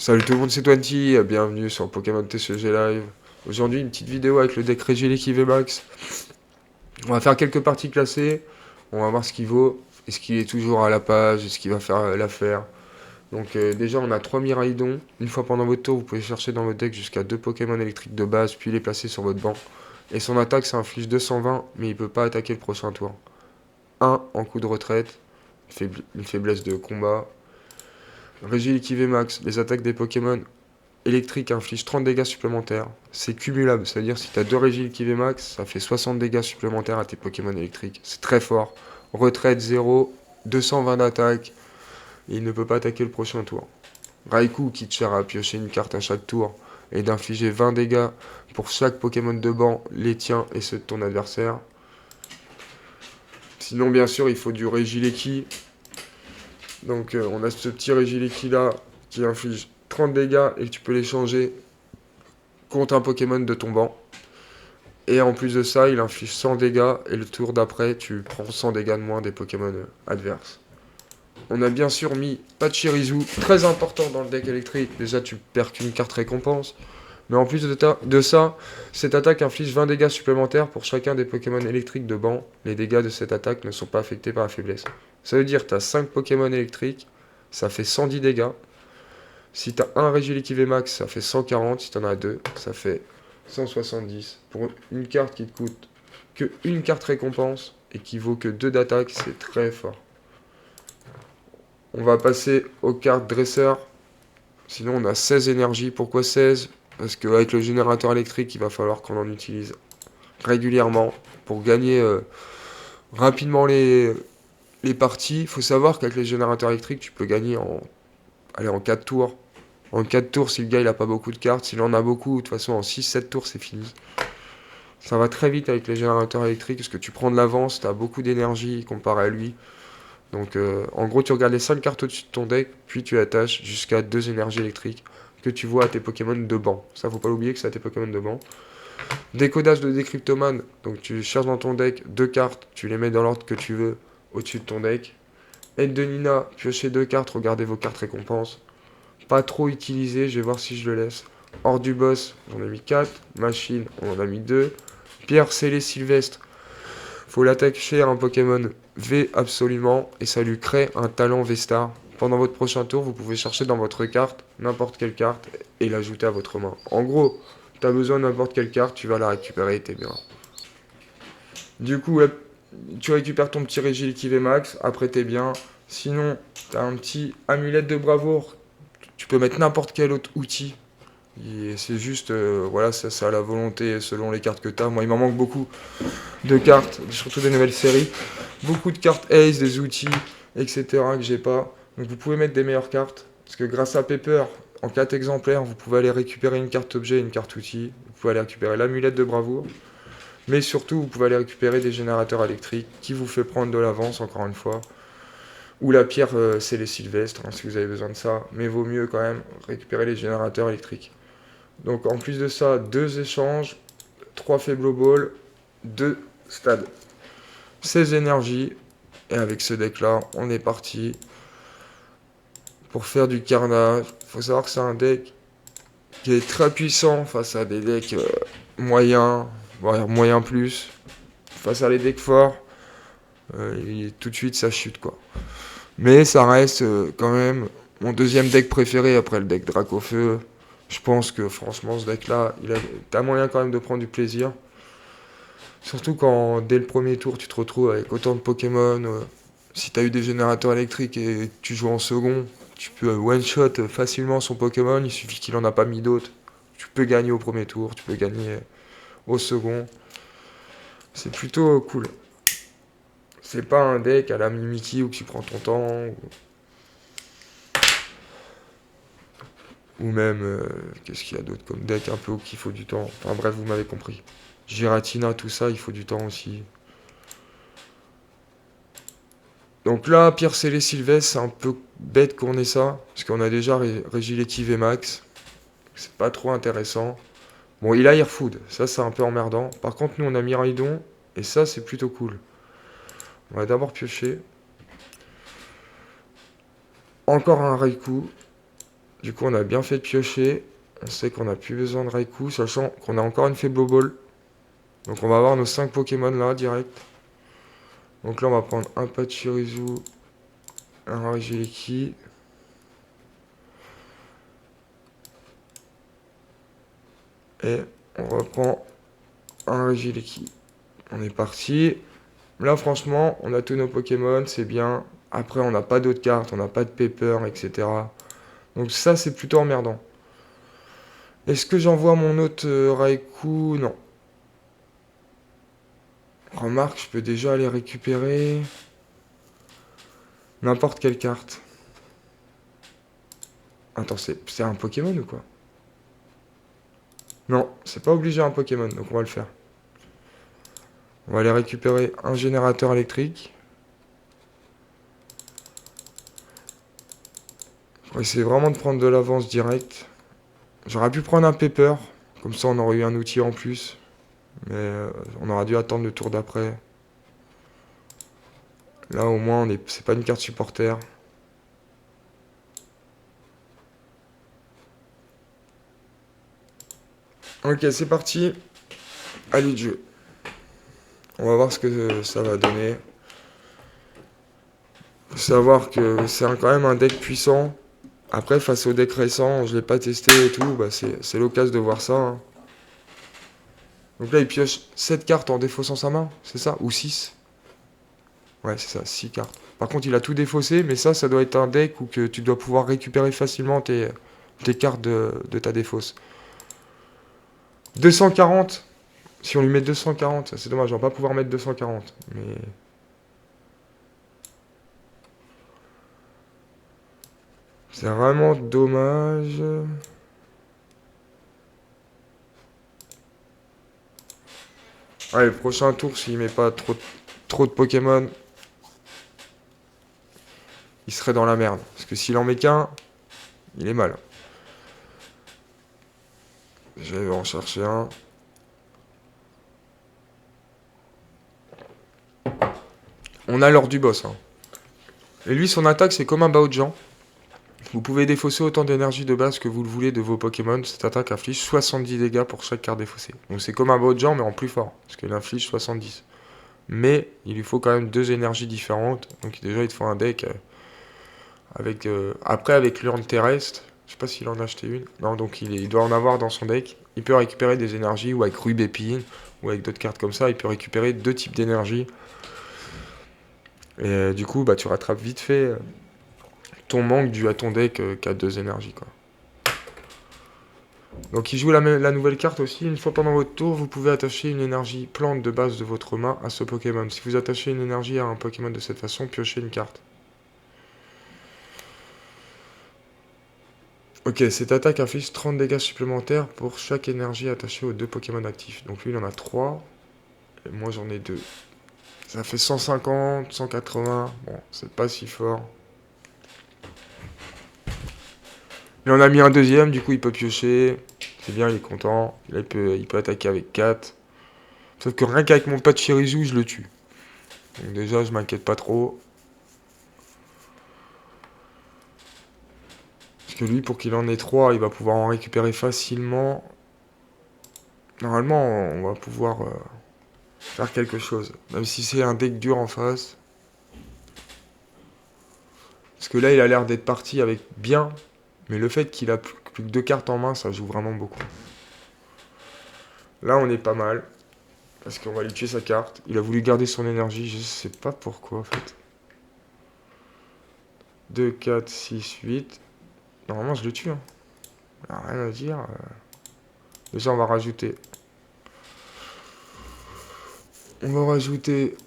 Salut tout le monde, c'est Twenty, bienvenue sur Pokémon TCG Live. Aujourd'hui, une petite vidéo avec le deck Regieleki VMAX. On va faire quelques parties classées, on va voir ce qu'il vaut, est-ce qu'il est toujours à la page, est-ce qu'il va faire l'affaire. Donc déjà, on a 3 Miraidon. Une fois pendant votre tour, vous pouvez chercher dans votre deck jusqu'à 2 Pokémon électriques de base, puis les placer sur votre banc. Et son attaque, ça inflige 220, mais il peut pas attaquer le prochain tour. 1 en coup de retraite, une faiblesse de combat. Regieleki VMAX, les attaques des Pokémon électrique inflige 30 dégâts supplémentaires. C'est cumulable, c'est-à-dire si tu as 2 Régis qui max, ça fait 60 dégâts supplémentaires à tes Pokémon électriques. C'est très fort. Retraite 0, 220 d'attaque, et il ne peut pas attaquer le prochain tour. Raikou qui te sert à piocher une carte à chaque tour et d'infliger 20 dégâts pour chaque Pokémon de banc, les tiens et ceux de ton adversaire. Sinon, bien sûr, il faut du Regieleki. Donc, on a ce petit Regieleki là qui inflige 30 dégâts et tu peux l'échanger contre un Pokémon de ton banc. Et en plus de ça, il inflige 100 dégâts, et le tour d'après, tu prends 100 dégâts de moins des Pokémon adverses. On a bien sûr mis Pachirisu, très important dans le deck électrique. Déjà, tu perds qu'une carte récompense. Mais en plus de ça, cette attaque inflige 20 dégâts supplémentaires pour chacun des Pokémon électriques de banc. Les dégâts de cette attaque ne sont pas affectés par la faiblesse. Ça veut dire que tu as 5 Pokémon électriques, ça fait 110 dégâts. Si tu as un Regieleki VMAX, ça fait 140. Si tu en as 2, ça fait 170. Pour une carte qui te coûte que une carte récompense et qui vaut que 2 d'attaque, c'est très fort. On va passer aux cartes dresseur. Sinon, on a 16 énergies. Pourquoi 16? Parce qu'avec le générateur électrique, il va falloir qu'on en utilise régulièrement pour gagner rapidement les parties. Il faut savoir qu'avec les générateurs électriques, tu peux gagner en 4 tours. En 4 tours, si le gars il a pas beaucoup de cartes, s'il en a beaucoup, de toute façon en 6-7 tours c'est fini. Ça va très vite avec les générateurs électriques parce que tu prends de l'avance, tu as beaucoup d'énergie comparé à lui. Donc en gros tu regardes les 5 cartes au-dessus de ton deck, puis tu attaches jusqu'à 2 énergies électriques que tu vois à tes Pokémon de banc. Ça faut pas l'oublier que c'est à tes Pokémon de banc. Décodage de Décryptoman, donc tu cherches dans ton deck 2 cartes, tu les mets dans l'ordre que tu veux au-dessus de ton deck. Aide de Nina, piochez 2 cartes, regardez vos cartes récompenses. Pas trop utilisé, je vais voir si je le laisse. Hors du boss, j'en ai mis 4. Machine, on en a mis 2. Pierre scellée sylvestre, faut l'attaquer à un Pokémon V absolument, et ça lui crée un talent V-Star. Pendant votre prochain tour, vous pouvez chercher dans votre carte n'importe quelle carte et l'ajouter à votre main. En gros, t'as besoin de n'importe quelle carte, tu vas la récupérer et t'es bien. Du coup, tu récupères ton petit Regieleki VMAX, après t'es bien. Sinon, t'as un petit amulette de bravoure. Tu peux mettre n'importe quel autre outil. Et c'est juste, voilà, ça à la volonté selon les cartes que tu as. Moi, il m'en manque beaucoup de cartes, surtout des nouvelles séries. Beaucoup de cartes Ace, des outils, etc. que j'ai pas. Donc vous pouvez mettre des meilleures cartes. Parce que grâce à Pepper, en 4 exemplaires, vous pouvez aller récupérer une carte objet et une carte outil. Vous pouvez aller récupérer l'amulette de bravoure. Mais surtout, vous pouvez aller récupérer des générateurs électriques qui vous fait prendre de l'avance, encore une fois. Ou la pierre, c'est les sylvestres, hein, si vous avez besoin de ça. Mais vaut mieux quand même récupérer les générateurs électriques. Donc en plus de ça, 2 échanges, 3 faibles balls, 2 stades. 16 énergies. Et avec ce deck là, on est parti pour faire du carnage. Faut savoir que c'est un deck qui est très puissant face à des decks moyens, voire moyens plus. Face à les decks forts, tout de suite ça chute quoi. Mais ça reste quand même mon deuxième deck préféré après le deck Dracofeu. Je pense que franchement ce deck là, t'as moyen quand même de prendre du plaisir. Surtout quand dès le premier tour tu te retrouves avec autant de Pokémon. Si t'as eu des générateurs électriques et tu joues en second, tu peux one-shot facilement son Pokémon, il suffit qu'il en a pas mis d'autres. Tu peux gagner au premier tour, tu peux gagner au second. C'est plutôt cool. C'est pas un deck à la Mimikyu où tu prends ton temps. Ou même, qu'est-ce qu'il y a d'autre comme deck un peu où il faut du temps. Enfin bref, vous m'avez compris. Giratina, tout ça, il faut du temps aussi. Donc là, Pierre Scellé Sylvestre, c'est un peu bête qu'on ait ça. Parce qu'on a déjà Regieleki VMAX. C'est pas trop intéressant. Bon, il a Airfood, ça c'est un peu emmerdant. Par contre, nous on a Miraidon, et ça c'est plutôt cool. On va d'abord piocher. Encore un Raikou. Du coup, on a bien fait de piocher. On sait qu'on n'a plus besoin de Raikou, sachant qu'on a encore une faible ball. Donc on va avoir nos 5 Pokémon là, direct. Donc là, on va prendre un Pachirisu, un Regieleki. Et on reprend un Regieleki. On est parti. Là, franchement, on a tous nos Pokémon, c'est bien. Après, on n'a pas d'autres cartes, on n'a pas de Pepper, etc. Donc ça, c'est plutôt emmerdant. Est-ce que j'envoie mon autre Raikou? Non. Remarque, je peux déjà aller récupérer n'importe quelle carte. Attends, c'est un Pokémon ou quoi? Non, c'est pas obligé un Pokémon, donc on va le faire. On va aller récupérer un générateur électrique. On va essayer vraiment de prendre de l'avance direct. J'aurais pu prendre un Pepper, comme ça on aurait eu un outil en plus. Mais on aurait dû attendre le tour d'après. Là au moins, c'est pas une carte supporter. Ok, c'est parti. Allez, de jeu. On va voir ce que ça va donner. Faut savoir que c'est quand même un deck puissant. Après, face au deck récent, je l'ai pas testé et tout. Bah, c'est l'occasion de voir ça. Hein. Donc là, il pioche 7 cartes en défaussant sa main, c'est ça? Ou 6? Ouais, c'est ça, 6 cartes. Par contre, il a tout défaussé, mais ça doit être un deck où que tu dois pouvoir récupérer facilement tes cartes de ta défausse. 240. Si on lui met 240, c'est dommage, on va pas pouvoir mettre 240. Mais... c'est vraiment dommage. Ouais, le prochain tour, s'il met pas trop de Pokémon, il serait dans la merde. Parce que s'il en met qu'un, il est mal. Je vais en chercher un. On a l'heure du boss. Hein. Et lui, son attaque, c'est comme un Baojan. Vous pouvez défausser autant d'énergie de base que vous le voulez de vos Pokémon. Cette attaque inflige 70 dégâts pour chaque carte défaussée. Donc c'est comme un Baojan, mais en plus fort. Parce qu'il inflige 70. Mais il lui faut quand même 2 énergies différentes. Donc déjà, il te faut un deck avec... après, avec l'urne terrestre. Je sais pas s'il en a acheté une. Non, donc il doit en avoir dans son deck. Il peut récupérer des énergies, ou avec Rubépine, ou avec d'autres cartes comme ça. Il peut récupérer 2 types d'énergie. Et du coup, bah, tu rattrapes vite fait ton manque dû à ton deck qui a 2 énergies. Quoi. Donc il joue la nouvelle carte aussi. Une fois pendant votre tour, vous pouvez attacher une énergie plante de base de votre main à ce Pokémon. Si vous attachez une énergie à un Pokémon de cette façon, piochez une carte. Ok, cette attaque inflige 30 dégâts supplémentaires pour chaque énergie attachée aux 2 Pokémon actifs. Donc lui, il en a 3. Et moi, j'en ai 2. Ça fait 150, 180. Bon, c'est pas si fort. Il en a mis un deuxième, du coup, il peut piocher. C'est bien, il est content. Là, il peut attaquer avec 4. Sauf que rien qu'avec mon Pachirisu, je le tue. Donc déjà, je m'inquiète pas trop. Parce que lui, pour qu'il en ait 3, il va pouvoir en récupérer facilement. Normalement, on va pouvoir faire quelque chose. Même si c'est un deck dur en face. Parce que là, il a l'air d'être parti avec bien. Mais le fait qu'il a plus que 2 cartes en main, ça joue vraiment beaucoup. Là, on est pas mal. Parce qu'on va lui tuer sa carte. Il a voulu garder son énergie, je sais pas pourquoi en fait. 2, 4, 6, 8. Normalement, je le tue. Hein. Rien à dire. Déjà, on va rajouter. On va rajouter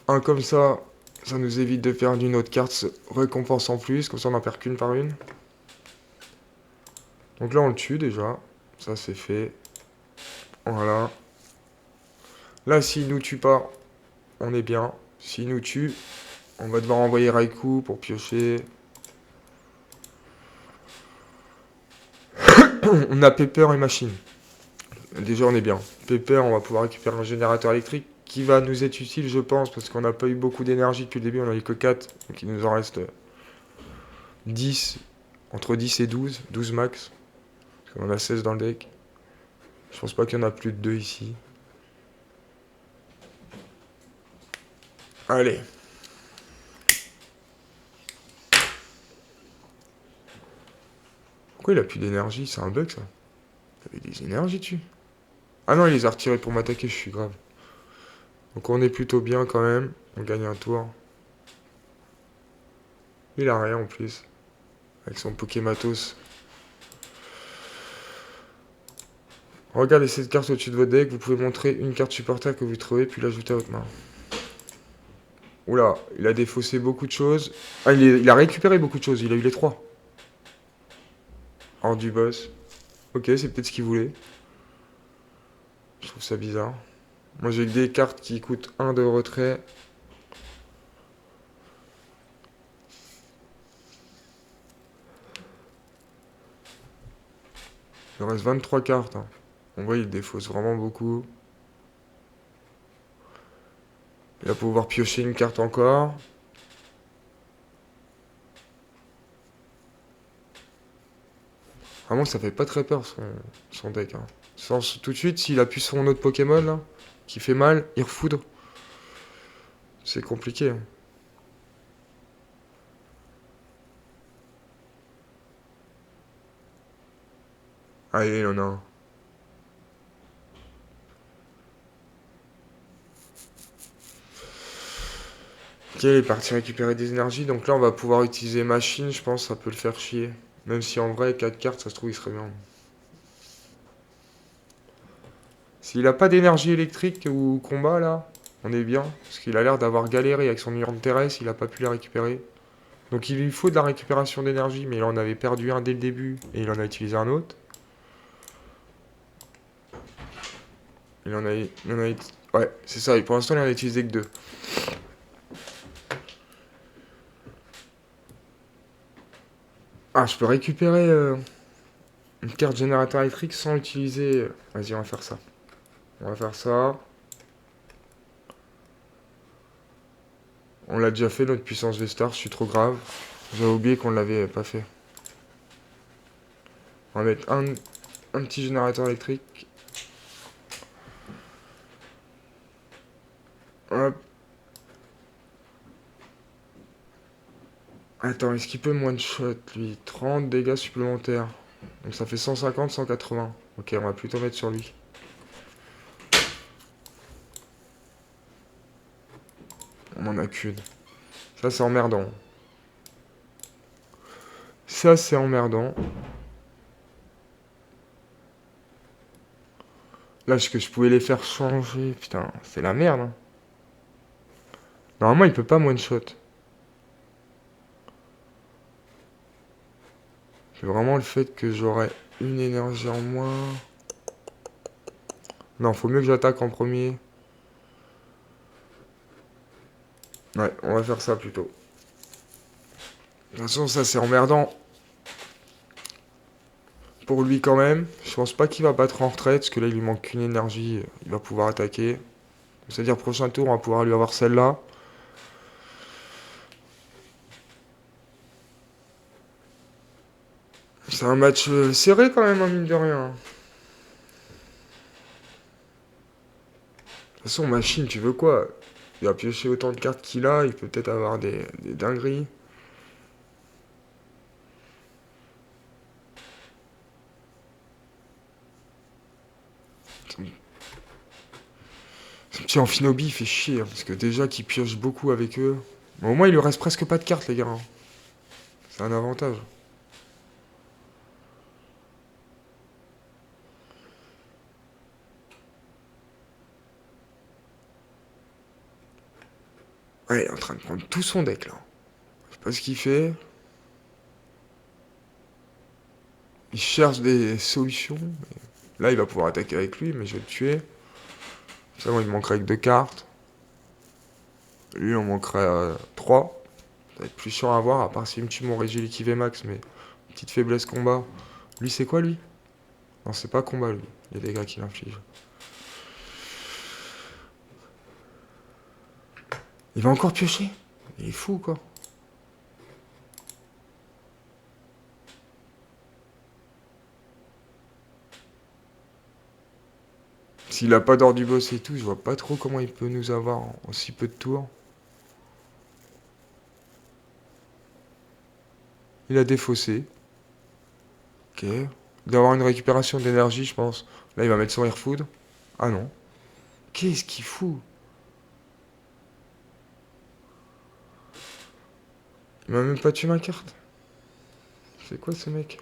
un comme ça. Ça nous évite de perdre une autre carte récompense en plus. Comme ça, on n'en perd qu'une par une. Donc là, on le tue déjà. Ça, c'est fait. Voilà. Là, s'il nous tue pas, on est bien. S'il nous tue, on va devoir envoyer Raikou pour piocher. On a Pepper et Machine. Déjà, on est bien. Pepper, on va pouvoir récupérer un générateur électrique qui va nous être utile, je pense, parce qu'on n'a pas eu beaucoup d'énergie depuis le début. On n'en a eu que 4. Donc, il nous en reste 10 Entre 10 et 12. 12 max. Parce qu'on en a 16 dans le deck. Je pense pas qu'il y en a plus de 2 ici. Allez. Pourquoi il a plus d'énergie? C'est un bug ça. Il avait des énergies dessus. Ah non, il les a retirés pour m'attaquer, je suis grave. Donc on est plutôt bien quand même. On gagne un tour. Il a rien en plus. Avec son Pokématos. Regardez cette carte au-dessus de votre deck. Vous pouvez montrer une carte supporter que vous trouvez, puis l'ajouter à votre main. Oula, il a défaussé beaucoup de choses. Ah, il a récupéré beaucoup de choses. Il a eu les 3. Hors du boss. Ok, c'est peut-être ce qu'il voulait. Je trouve ça bizarre. Moi, j'ai que des cartes qui coûtent 1 de retrait. Il reste 23 cartes. Hein. On voit, il défausse vraiment beaucoup. Il va pouvoir piocher une carte encore. Vraiment, ça fait pas très peur son deck. Hein. Tout de suite, s'il appuie sur son autre Pokémon, là, qui fait mal, il refoudre. C'est compliqué. Hein. Allez, il en a un. Ok, il est parti récupérer des énergies. Donc là, on va pouvoir utiliser machine. Je pense que ça peut le faire chier. Même si en vrai, 4 cartes, ça se trouve, il serait bien. S'il a pas d'énergie électrique ou combat, là, on est bien. Parce qu'il a l'air d'avoir galéré avec son Urne terrestre. Il a pas pu la récupérer. Donc il lui faut de la récupération d'énergie. Mais il en avait perdu un dès le début. Et il en a utilisé un autre. Ouais, c'est ça. Et pour l'instant, il en a utilisé que 2. Ah, je peux récupérer une carte générateur électrique sans utiliser... Vas-y, on va faire ça. On va faire ça. On l'a déjà fait, notre puissance V-Star. Je suis trop grave. J'avais oublié qu'on l'avait pas fait. On va mettre un petit générateur électrique. Hop. Attends, est-ce qu'il peut me one-shot, lui? 30 dégâts supplémentaires. Donc ça fait 150, 180. Ok, on va plutôt mettre sur lui. On en a qu'une. Ça, c'est emmerdant. Ça, c'est emmerdant. Là, est-ce que je pouvais les faire changer? Putain, c'est la merde. Hein. Normalement, il peut pas me one-shot. C'est vraiment le fait que j'aurais une énergie en moins. Non, faut mieux que j'attaque en premier. Ouais, on va faire ça plutôt. De toute façon, ça c'est emmerdant. Pour lui quand même. Je pense pas qu'il va battre en retraite, parce que là il lui manque qu'une énergie. Il va pouvoir attaquer. C'est-à-dire prochain tour, on va pouvoir lui avoir celle-là. C'est un match serré quand même, hein, mine de rien. De toute façon, machine, tu veux quoi? Il va piocher autant de cartes qu'il a, il peut peut-être avoir des dingueries. Ce petit Amphinobi, il fait chier, hein, parce que déjà qu'il pioche beaucoup avec eux. Mais au moins, il lui reste presque pas de cartes, les gars. Hein. C'est un avantage. Ouais, il est en train de prendre tout son deck, là. Je sais pas ce qu'il fait. Il cherche des solutions. Là, il va pouvoir attaquer avec lui, mais je vais le tuer. Ça, moi, il me manquerait que 2 cartes. Lui, il en manquerait 3. Ça va être plus chiant à voir, à part s'il me tue mon Regieleki VMAX, mais petite faiblesse combat. Lui, c'est quoi, lui? Non, c'est pas combat, lui. Les dégâts qu'il inflige. Il va encore piocher? Il est fou, quoi. S'il a pas d'or du boss et tout, je vois pas trop comment il peut nous avoir en si peu de tours. Il a défaussé. Ok. Il doit avoir une récupération d'énergie, je pense. Là, il va mettre son air food. Ah non. Qu'est-ce qu'il fout? Il m'a même pas tué ma carte. C'est quoi ce mec?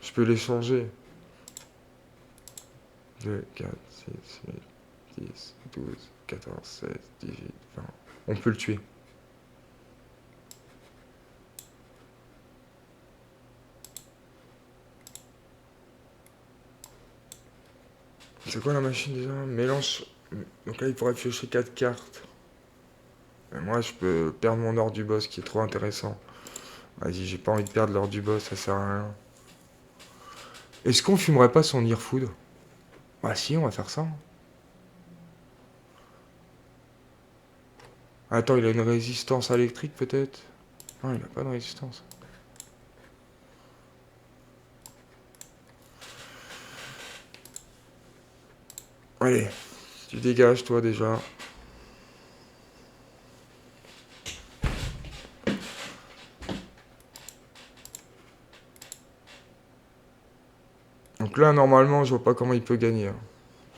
Je peux les changer. 2, 4, 6, 8, 10, 12, 14, 16, 18, 20. On peut le tuer. C'est quoi la machine déjà? Mélange. Donc là, il pourrait piocher 4 cartes. Et moi, je peux perdre mon or du boss qui est trop intéressant. Vas-y, j'ai pas envie de perdre l'or du boss, ça sert à rien. Est-ce qu'on fumerait pas son Earfood? Bah si, on va faire ça. Attends, il a une résistance électrique peut-être? Non, il a pas de résistance. Allez, tu dégages toi déjà. Donc là, normalement, je vois pas comment il peut gagner, hein.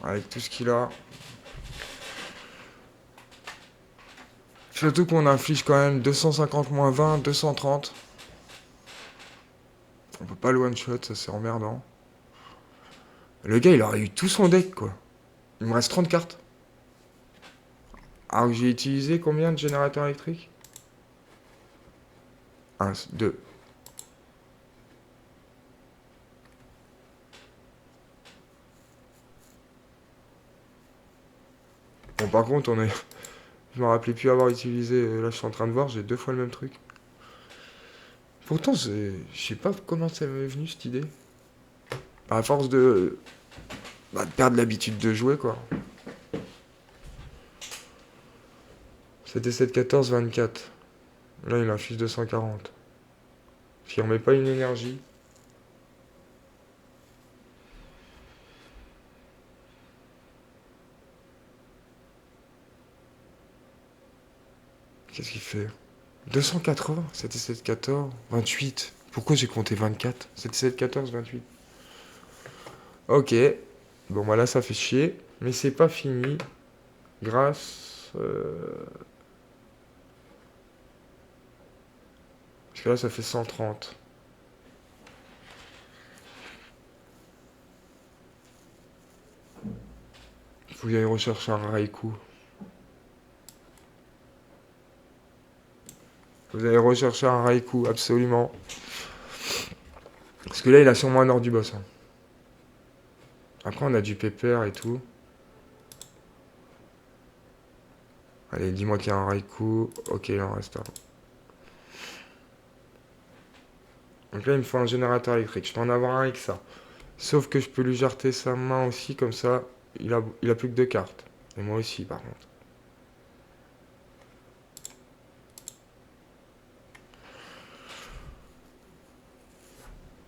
Avec tout ce qu'il a. Surtout qu'on inflige quand même 250 moins 20, 230. On peut pas le one-shot, ça c'est emmerdant. Le gars, il aurait eu tout son deck, quoi. Il me reste 30 cartes. Alors que j'ai utilisé combien de générateurs électriques? 1, 2. Bon, par contre, on est... Je me rappelais plus avoir utilisé... Là, je suis en train de voir, j'ai 2 fois le même truc. Pourtant, je sais pas comment ça m'est venu, cette idée. À force de perdre l'habitude de jouer, quoi. C'était 7, 14, 24. Là, il inflige 240. Si on met pas une énergie... Qu'est-ce qu'il fait? 280, c'était 7, 14, 28. Pourquoi j'ai compté 24? C'était 7, 14, 28. Ok. Bon, bah là, ça fait chier. Mais c'est pas fini. Grâce... Parce que là, ça fait 130. Faut que j'aille rechercher un Raikou. Vous allez rechercher un Raikou, absolument. Parce que là, il a sûrement un or du boss, hein. Après, on a du pépère et tout. Allez, dis-moi qu'il y a un Raikou. Ok, il en reste un. Donc là, il me faut un générateur électrique. Je peux en avoir un avec ça. Sauf que je peux lui jarter sa main aussi, comme ça, il a plus que 2 cartes. Et moi aussi, par contre.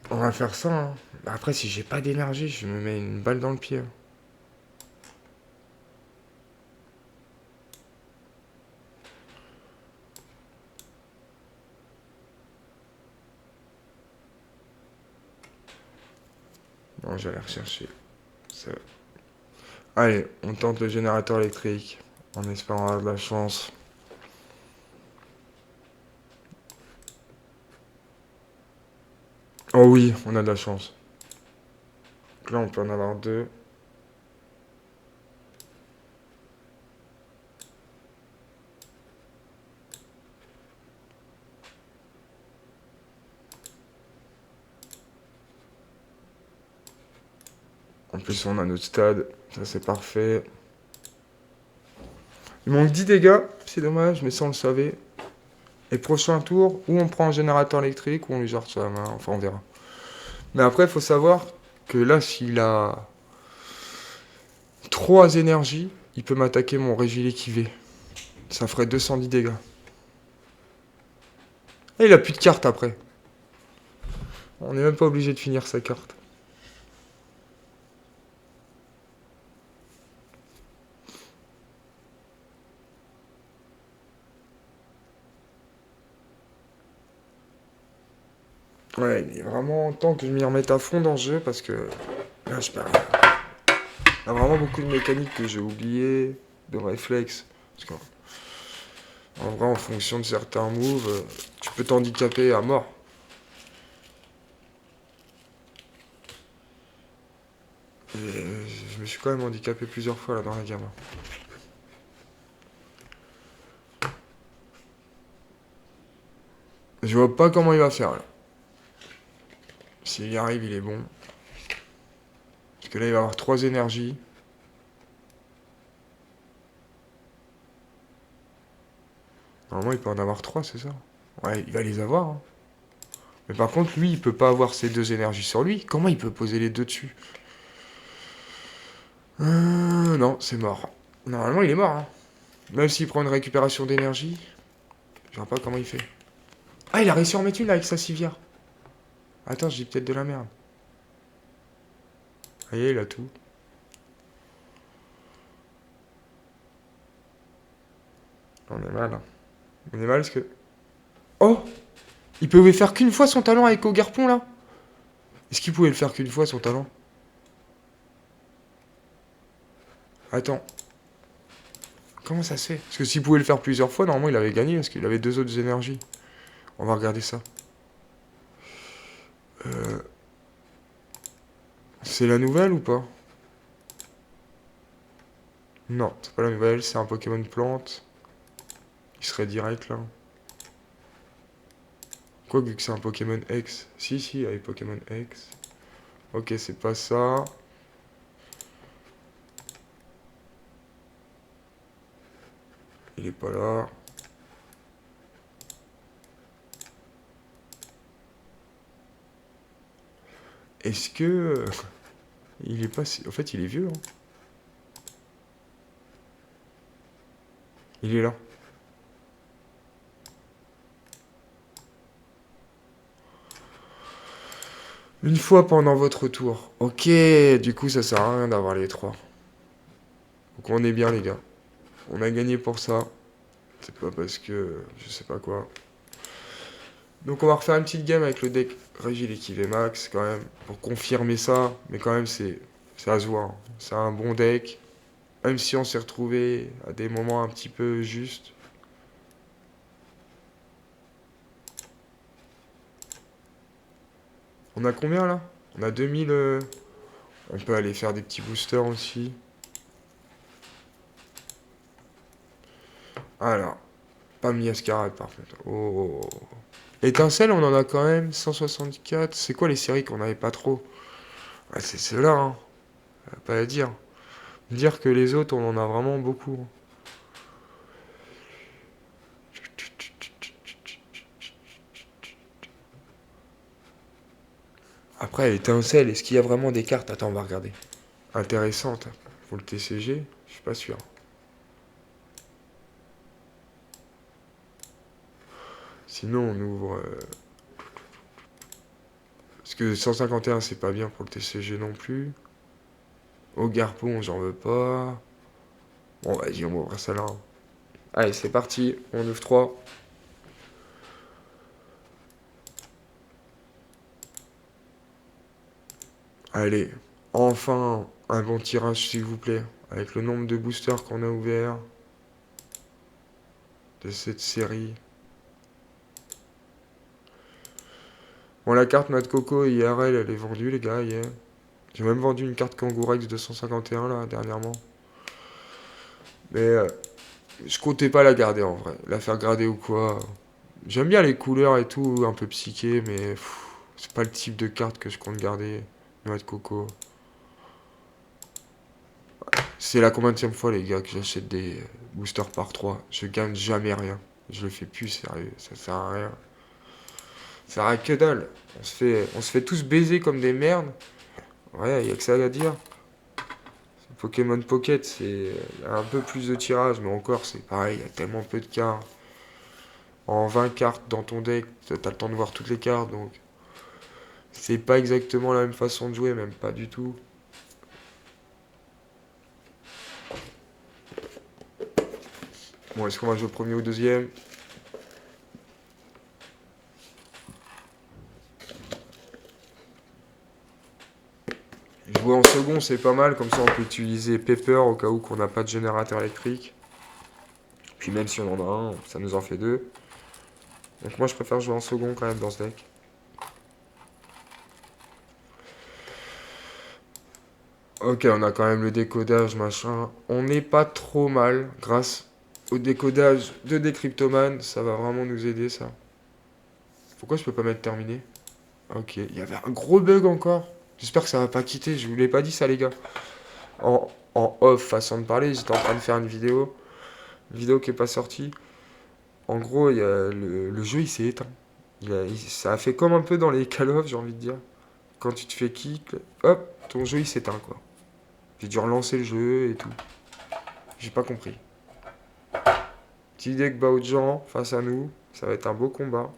On va faire ça, hein. Après, si j'ai pas d'énergie, je me mets une balle dans le pied. Bon, j'allais rechercher. Ça... Allez, on tente le générateur électrique. En espérant avoir de la chance. Oh oui, on a de la chance. Donc là, on peut en avoir 2. En plus, on a notre stade. Ça, c'est parfait. Il manque 10 dégâts. C'est dommage, mais ça, on le savait. Et prochain tour, ou on prend un générateur électrique, ou on lui jarte sur la main. Enfin, on verra. Mais après, il faut savoir que là, s'il a 3 énergies, il peut m'attaquer mon Régilet Kivé. Ça ferait 210 dégâts. Et il a plus de cartes après. On n'est même pas obligé de finir sa carte. Ouais, il est vraiment temps que je m'y remette à fond dans ce jeu parce que là, je perds. Il y a vraiment beaucoup de mécaniques que j'ai oubliées, de réflexes. Parce qu'en vrai, en fonction de certains moves, tu peux t'handicaper à mort. Et je me suis quand même handicapé plusieurs fois là dans la gamme. Je vois pas comment il va faire là. S'il y arrive, il est bon. Parce que là, il va avoir 3 énergies. Normalement, il peut en avoir 3, c'est ça? Ouais, il va les avoir, hein. Mais par contre, lui, il peut pas avoir ces 2 énergies sur lui. Comment il peut poser les deux dessus? Non, c'est mort. Normalement, il est mort, hein. Même s'il prend une récupération d'énergie, je vois pas comment il fait. Ah, il a réussi à en mettre une avec sa civière. Attends, je dis peut-être de la merde. Ah, il a tout. On est mal, hein. On est mal parce que... Oh! Il pouvait faire qu'une fois son talent avec Ogarpon, là? Est-ce qu'il pouvait le faire qu'une fois, son talent? Attends. Comment ça se fait? Parce que s'il pouvait le faire plusieurs fois, normalement, il avait gagné, parce qu'il avait 2 autres énergies. On va regarder ça. Euh... C'est la nouvelle ou pas? Non, c'est pas la nouvelle, c'est un Pokémon plante. Il serait direct, là. Quoi, vu que c'est un Pokémon X? Si, si, avec Pokémon X. Ok, c'est pas ça. Il est pas là. Est-ce que... Il est pas... En fait, il est vieux, hein. Il est là. Une fois pendant votre tour. Ok, du coup, ça sert à rien d'avoir les 3. Donc on est bien, les gars. On a gagné pour ça. C'est pas parce que... Je sais pas quoi. Donc on va refaire une petite game avec le deck Régil et Max, quand même, pour confirmer ça. Mais quand même, c'est à se voir. C'est un bon deck. Même si on s'est retrouvé à des moments un petit peu justes. On a combien, là? On a 2000... On peut aller faire des petits boosters aussi. Alors, pas Miascarade par contre. Oh. Étincelle, on en a quand même 164. C'est quoi les séries qu'on n'avait pas trop? Ah, c'est ceux-là, hein. Pas à dire. Dire que les autres, on en a vraiment beaucoup. Après, étincelle, est-ce qu'il y a vraiment des cartes? Attends, on va regarder. Intéressantes. Pour le TCG, je suis pas sûr. Sinon, on ouvre... Parce que 151, c'est pas bien pour le TCG non plus. Au Garpon, j'en veux pas. Bon, vas-y, on va ouvrir ça là. Allez, c'est parti. On ouvre 3. Allez, enfin un bon tirage s'il vous plaît. Avec le nombre de boosters qu'on a ouverts de cette série. Bon, la carte Mad Coco IRL, elle est vendue, les gars, hier. J'ai même vendu une carte Kangourex 251 là, dernièrement. Mais je comptais pas la garder en vrai. La faire grader ou quoi. J'aime bien les couleurs et tout, un peu psyché, mais c'est pas le type de carte que je compte garder. Noix de coco. C'est la combienième fois, les gars, que j'achète des boosters par 3. Je gagne jamais rien. Je le fais plus, sérieux. Ça sert à rien. Ça sert à que dalle. On se fait tous baiser comme des merdes. Ouais, y a que ça à dire. Pokémon Pocket, c'est un peu plus de tirage, mais encore, c'est pareil. Il y a tellement peu de cartes. En 20 cartes dans ton deck, t'as le temps de voir toutes les cartes, donc c'est pas exactement la même façon de jouer, même pas du tout. Bon, est-ce qu'on va jouer au premier ou au deuxième? Jouer en second, c'est pas mal. Comme ça, on peut utiliser Pepper au cas où qu'on n'a pas de générateur électrique. Puis même si on en a un, ça nous en fait deux. Donc moi, je préfère jouer en second quand même dans ce deck. Ok, on a quand même le décodage, machin. On n'est pas trop mal grâce au décodage de Decryptoman. Ça va vraiment nous aider, ça. Pourquoi je peux pas mettre terminé? Ok, il y avait un gros bug encore. J'espère que ça va pas quitter. Je vous l'ai pas dit ça, les gars. En off, façon de parler, j'étais en train de faire une vidéo. Une vidéo qui est pas sortie. En gros, le jeu, il s'est éteint. Ça a fait comme un peu dans les Call of, j'ai envie de dire. Quand tu te fais kick, hop, ton jeu, il s'éteint, quoi. J'ai dû relancer le jeu et tout. J'ai pas compris. Petit deck Baojan face à nous. Ça va être un beau combat.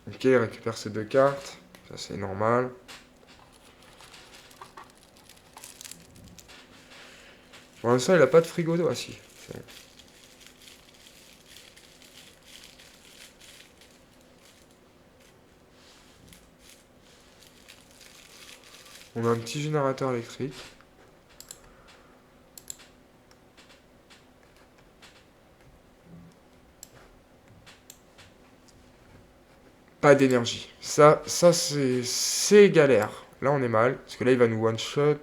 Ok, il récupère ses deux cartes. Ça, c'est normal. Pour l'instant, il a pas de frigo d'eau. Ah si. On a un petit générateur électrique. Pas d'énergie. Ça c'est galère. Là, on est mal. Parce que là, il va nous one-shot.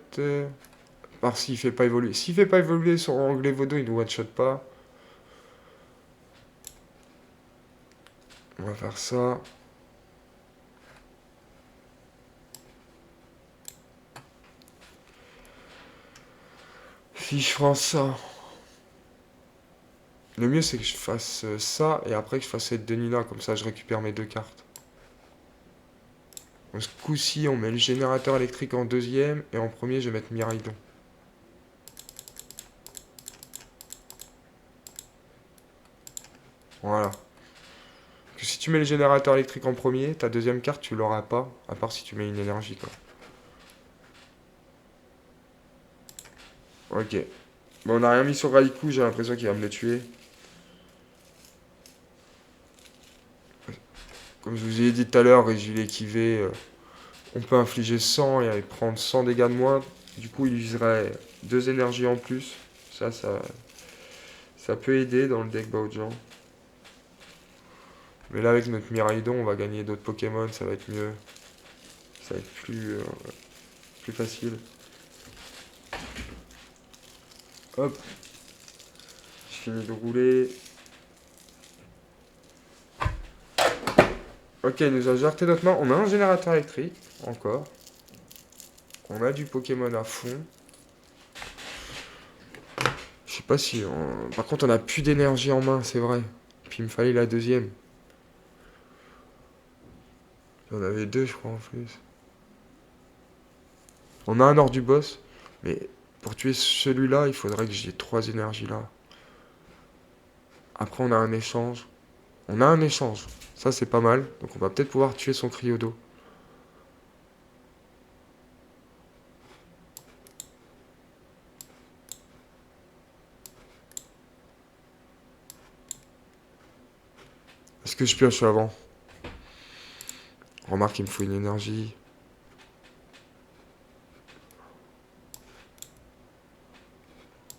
Par s'il fait pas évoluer. S'il fait pas évoluer son anglais Vodo, il nous one-shot pas. On va faire ça. Si je prends ça. Le mieux, c'est que je fasse ça et après que je fasse cette Denina. Comme ça, je récupère mes deux cartes. Donc, ce coup-ci, on met le générateur électrique en deuxième. Et en premier, je vais mettre Miraidon. Voilà. Que si tu mets le générateur électrique en premier, ta deuxième carte, tu l'auras pas. À part si tu mets une énergie, quoi. Ok. Bon, on n'a rien mis sur Raikou, j'ai l'impression qu'il va me le tuer. Comme je vous ai dit tout à l'heure, Régulé Kivé, on peut infliger 100 et prendre 100 dégâts de moins. Du coup, il userait 2 énergies en plus. Ça peut aider dans le deck Baojan. Mais là, avec notre Miraidon, on va gagner d'autres Pokémon, ça va être mieux. Ça va être plus facile. Hop. Je finis de rouler. Ok, il nous a jarté notre main. On a un générateur électrique, encore. On a du Pokémon à fond. Je sais pas si... Par contre, on a plus d'énergie en main, c'est vrai. Puis il me fallait la deuxième. Il y en avait deux, je crois, en plus. On a un hors du boss. Mais pour tuer celui-là, il faudrait que j'ai 3 énergies là. Après, on a un échange. On a un échange. Ça, c'est pas mal. Donc, on va peut-être pouvoir tuer son Cryodo. Est-ce que je pioche avant? Remarque, il me faut une énergie.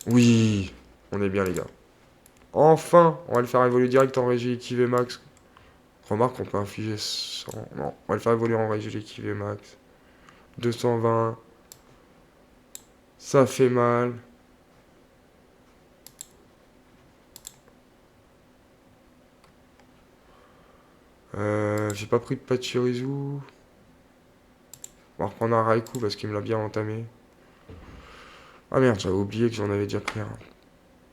Oui, on est bien, les gars. Enfin, on va le faire évoluer direct en régie équivée max. Remarque, on peut infliger 100. Non, on va le faire évoluer en régie équivée max. 220. Ça fait mal. J'ai pas pris de Pachirisu. On va reprendre un Raikou parce qu'il me l'a bien entamé. Ah merde, j'avais oublié que j'en avais déjà pris un.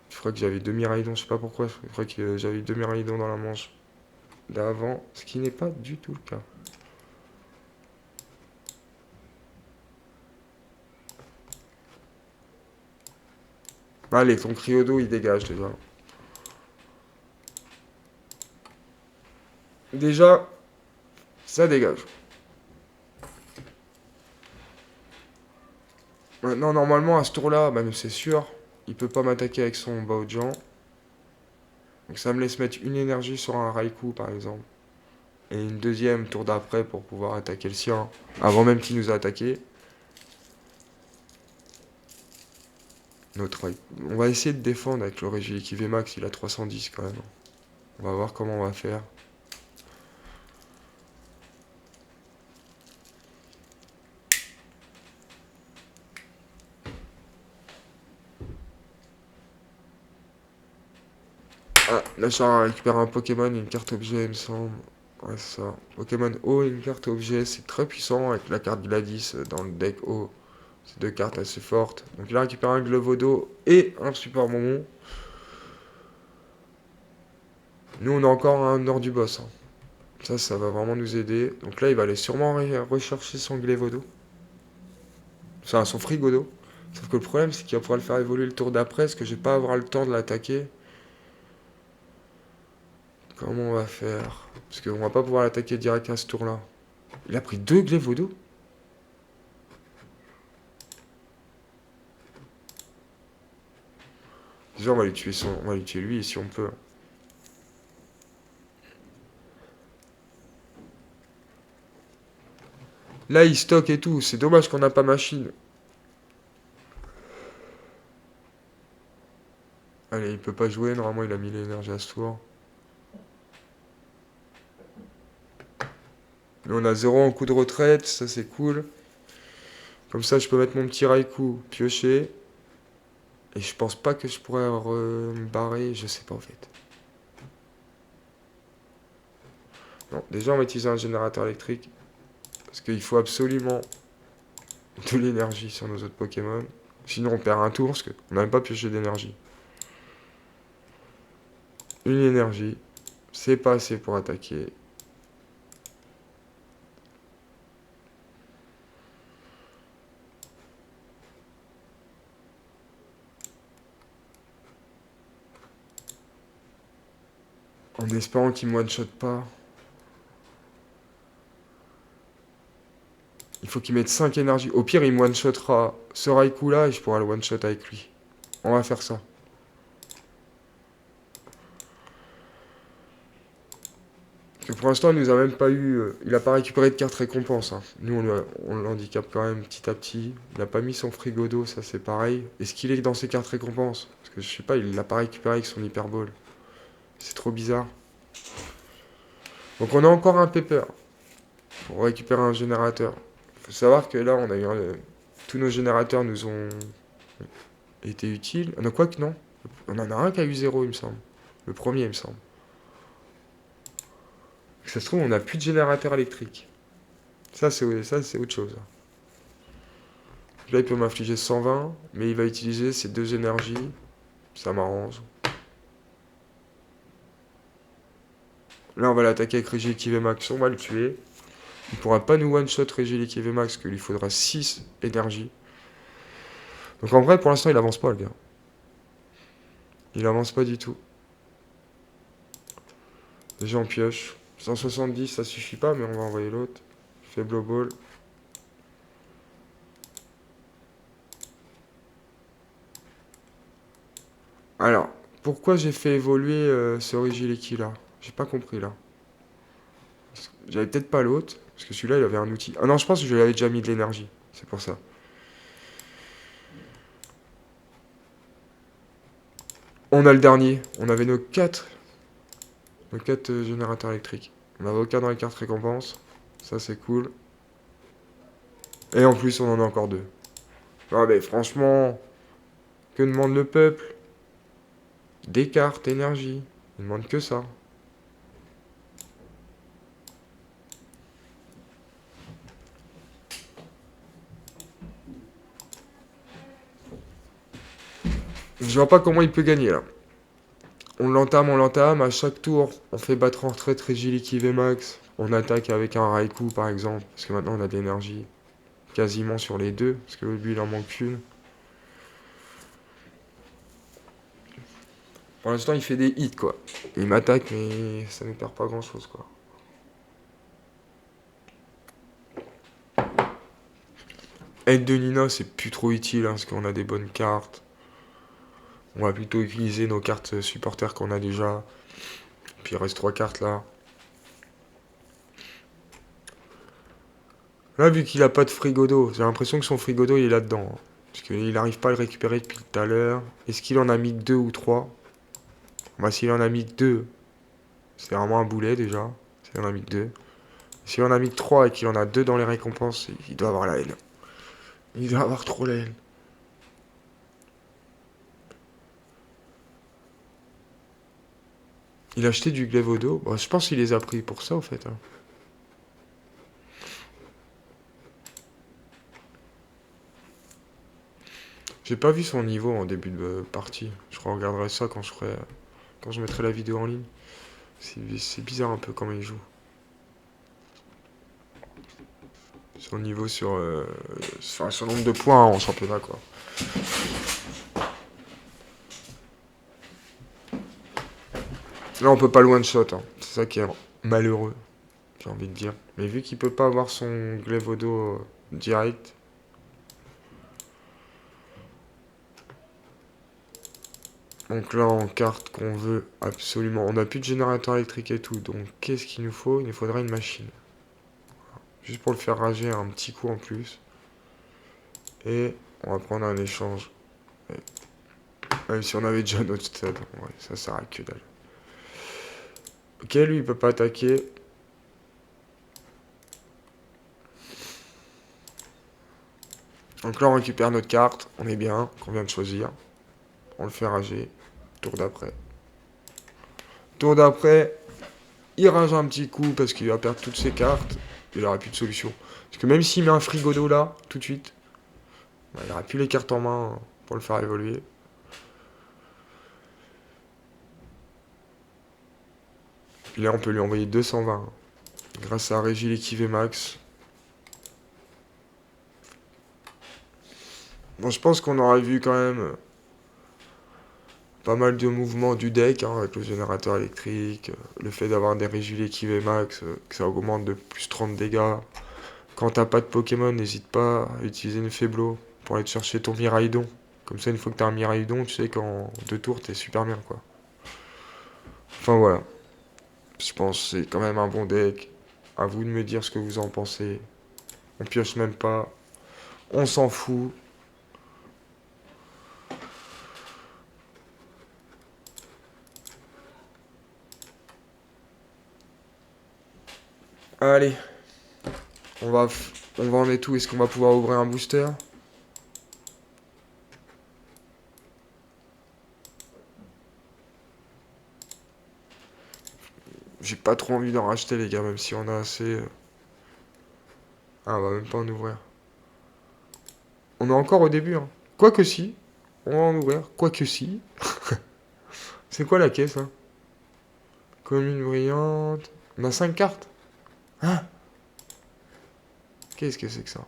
Je crois que j'avais 2 Miraidon, je sais pas pourquoi. Je crois que j'avais 2 Miraidon dans la manche d'avant, ce qui n'est pas du tout le cas. Allez, ton Cryodo, il dégage déjà. Déjà, ça dégage. Maintenant, normalement, à ce tour-là, bah, c'est sûr, il peut pas m'attaquer avec son Baojian. Donc ça me laisse mettre une énergie sur un Raikou, par exemple. Et une deuxième tour d'après pour pouvoir attaquer le sien, avant même qu'il nous a attaqué. Notre Raikou. On va essayer de défendre avec le Regiliki VMAX, il a 310 quand même. On va voir comment on va faire. Ah, là, ça récupère un Pokémon et une carte objet, il me semble. Ouais, c'est ça. Pokémon O et une carte objet, c'est très puissant avec la carte Gladys dans le deck O. C'est deux cartes assez fortes. Donc il a récupéré un Glovodo et un Super Bonbon. Nous, on a encore un nord du boss, hein. Ça va vraiment nous aider. Donc là, il va aller sûrement rechercher son Glévodo. Enfin, son Frigodo. Sauf que le problème, c'est qu'il va pouvoir le faire évoluer le tour d'après, parce que je vais pas avoir le temps de l'attaquer. Comment on va faire? Parce qu'on va pas pouvoir l'attaquer direct à ce tour-là. Il a pris deux Glévodo. Déjà, on va lui tuer lui, si on peut. Là, il stocke et tout. C'est dommage qu'on n'a pas machine. Allez, il peut pas jouer. Normalement, il a mis l'énergie à ce tour. Mais on a 0 en coup de retraite. Ça, c'est cool. Comme ça, je peux mettre mon petit Raikou piocher. Et je pense pas que je pourrais me barrer. Je sais pas, en fait. Non, déjà, on va utiliser un générateur électrique. Parce qu'il faut absolument de l'énergie sur nos autres Pokémon. Sinon, on perd un tour parce qu'on n'a même pas pioché d'énergie. Une énergie, c'est pas assez pour attaquer. En espérant qu'il me one-shot pas. Il faut qu'il mette 5 énergies. Au pire, il me one-shotera ce Raikou là et je pourrai le one-shot avec lui. On va faire ça. Parce que pour l'instant, il nous a même pas eu. Il a pas récupéré de carte récompense, hein. Nous, on l'handicape quand même petit à petit. Il n'a pas mis son frigodo, ça c'est pareil. Est-ce qu'il est dans ses cartes récompenses? Parce que je sais pas, il l'a pas récupéré avec son Hyper Ball. C'est trop bizarre. Donc on a encore un Pepper pour récupérer un générateur. Il faut savoir que là, on a eu tous nos générateurs nous ont été utiles. Ah non, quoi que non. On en a un qui a eu 0, il me semble. Le premier, il me semble. Ça se trouve, on n'a plus de générateur électrique. Ça, c'est autre chose. Là, il peut m'infliger 120, mais il va utiliser ses deux énergies. Ça m'arrange. Là, on va l'attaquer avec Regiliki VMAX. On va le tuer. Il ne pourra pas nous one-shot Regiliki VMAX, qu'il lui faudra 6 énergies. Donc en vrai, pour l'instant, il avance pas, le gars. Il avance pas du tout. Déjà, on pioche. 170, ça suffit pas, mais on va envoyer l'autre. Faible ball. Alors, pourquoi j'ai fait évoluer ce Regiliki là? J'ai pas compris là. J'avais peut-être pas l'autre, parce que celui-là il avait un outil. Ah non, je pense que je lui avais déjà mis de l'énergie. C'est pour ça. On a le dernier. On avait nos quatre générateurs électriques. On n'avait aucun dans les cartes récompenses. Ça c'est cool. Et en plus, on en a encore deux. Ah mais franchement, que demande le peuple? Des cartes, énergie. Il demande que ça. Je vois pas comment il peut gagner là. On l'entame. À chaque tour, on fait battre en retraite Regiliki VMAX. On attaque avec un Raikou par exemple. Parce que maintenant on a de l'énergie quasiment sur les deux. Parce que lui il en manque une. Pour l'instant il fait des hits quoi. Il m'attaque mais ça ne perd pas grand chose quoi. Aide de Nina, c'est plus trop utile, hein, parce qu'on a des bonnes cartes. On va plutôt utiliser nos cartes supporters qu'on a déjà. Puis il reste 3 cartes là. Là, vu qu'il a pas de frigodo, j'ai l'impression que son frigodo il est là-dedans, hein. Parce qu'il n'arrive pas à le récupérer depuis tout à l'heure. Est-ce qu'il en a mis que 2 ou 3? Bah, s'il en a mis que 2, c'est vraiment un boulet déjà. S'il en a mis que 2. S'il en a mis que 3 et qu'il en a 2 dans les récompenses, il doit avoir la haine. Il doit avoir trop la haine. Il a acheté du Glévodo. Bah, je pense qu'il les a pris pour ça, au fait, hein. J'ai pas vu son niveau en début de partie. Je regarderai ça quand quand je mettrai la vidéo en ligne. C'est bizarre un peu comment il joue. Son niveau sur son nombre de points en championnat, quoi. Là, on peut pas loin de shot, hein. C'est ça qui est malheureux, j'ai envie de dire. Mais vu qu'il peut pas avoir son Glévodo direct. Donc là, en carte qu'on veut absolument. On n'a plus de générateur électrique et tout. Donc qu'est-ce qu'il nous faut? Il nous faudra une machine. Juste pour le faire rager un petit coup en plus. Et on va prendre un échange. Même si on avait déjà notre stade. Ouais, ça sert à que dalle. Ok, lui il peut pas attaquer. Donc là on récupère notre carte. On est bien, qu'on vient de choisir. On le fait rager. Tour d'après. Tour d'après. Il rage un petit coup parce qu'il va perdre toutes ses cartes. Il aura plus de solution. Parce que même s'il met un frigodo là, tout de suite, bah, il aura plus les cartes en main pour le faire évoluer. Puis là, on peut lui envoyer 220. Grâce à Régie l'équivé max. Bon, je pense qu'on aurait vu quand même pas mal de mouvements du deck, hein, avec le générateur électrique, le fait d'avoir des Régie l'équivé max, que ça augmente de plus 30 dégâts. Quand t'as pas de Pokémon, n'hésite pas à utiliser une Faiblo pour aller te chercher ton Miraidon. Comme ça, une fois que t'as un Miraidon, tu sais qu'en 2 tours, t'es super bien, quoi. Enfin, voilà. Je pense que c'est quand même un bon deck. À vous de me dire ce que vous en pensez. On pioche même pas. On s'en fout. Allez. On va en mettre où? Est-ce qu'on va pouvoir ouvrir un booster? J'ai pas trop envie d'en racheter, les gars, même si on a assez. Ah, on va même pas en ouvrir. On est encore au début, hein. Quoique si. On va en ouvrir. Quoique si. C'est quoi la caisse, hein? Commune brillante. On a 5 cartes. Hein? Qu'est-ce que c'est que ça?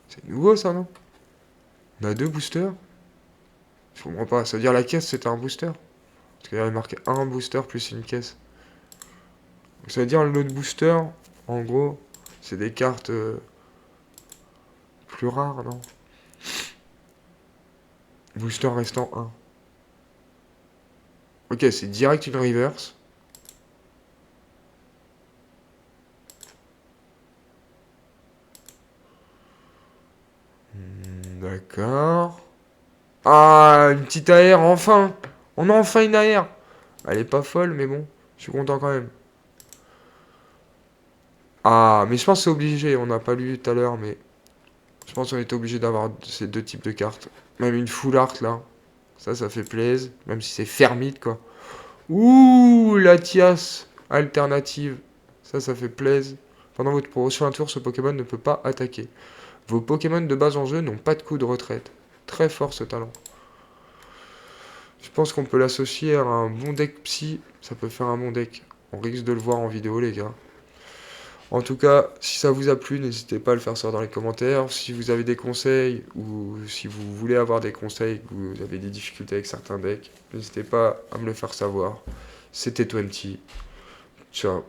C'est nouveau, ça, non? On a 2 boosters. Je comprends pas. Ça veut dire la caisse, c'était un booster? Parce qu'il y avait marqué un booster plus une caisse. Donc ça veut dire l'autre booster, en gros, c'est des cartes plus rares, non? Booster restant 1. Ok, c'est direct une reverse. D'accord. Ah, une petite AR, enfin! On a enfin une AR! Elle est pas folle, mais bon, je suis content quand même. Ah, mais je pense que c'est obligé, on n'a pas lu tout à l'heure, mais je pense qu'on était obligé d'avoir ces 2 types de cartes. Même une full art là. Ça fait plaisir, même si c'est fermite quoi. Ouh, la Tias alternative. Ça fait plaisir. Pendant votre prochain tour, ce Pokémon ne peut pas attaquer. Vos Pokémon de base en jeu n'ont pas de coup de retraite. Très fort ce talent. Je pense qu'on peut l'associer à un bon deck psy. Ça peut faire un bon deck. On risque de le voir en vidéo, les gars. En tout cas, si ça vous a plu, n'hésitez pas à le faire savoir dans les commentaires. Si vous avez des conseils ou si vous voulez avoir des conseils, que vous avez des difficultés avec certains decks, n'hésitez pas à me le faire savoir. C'était 20. Ciao.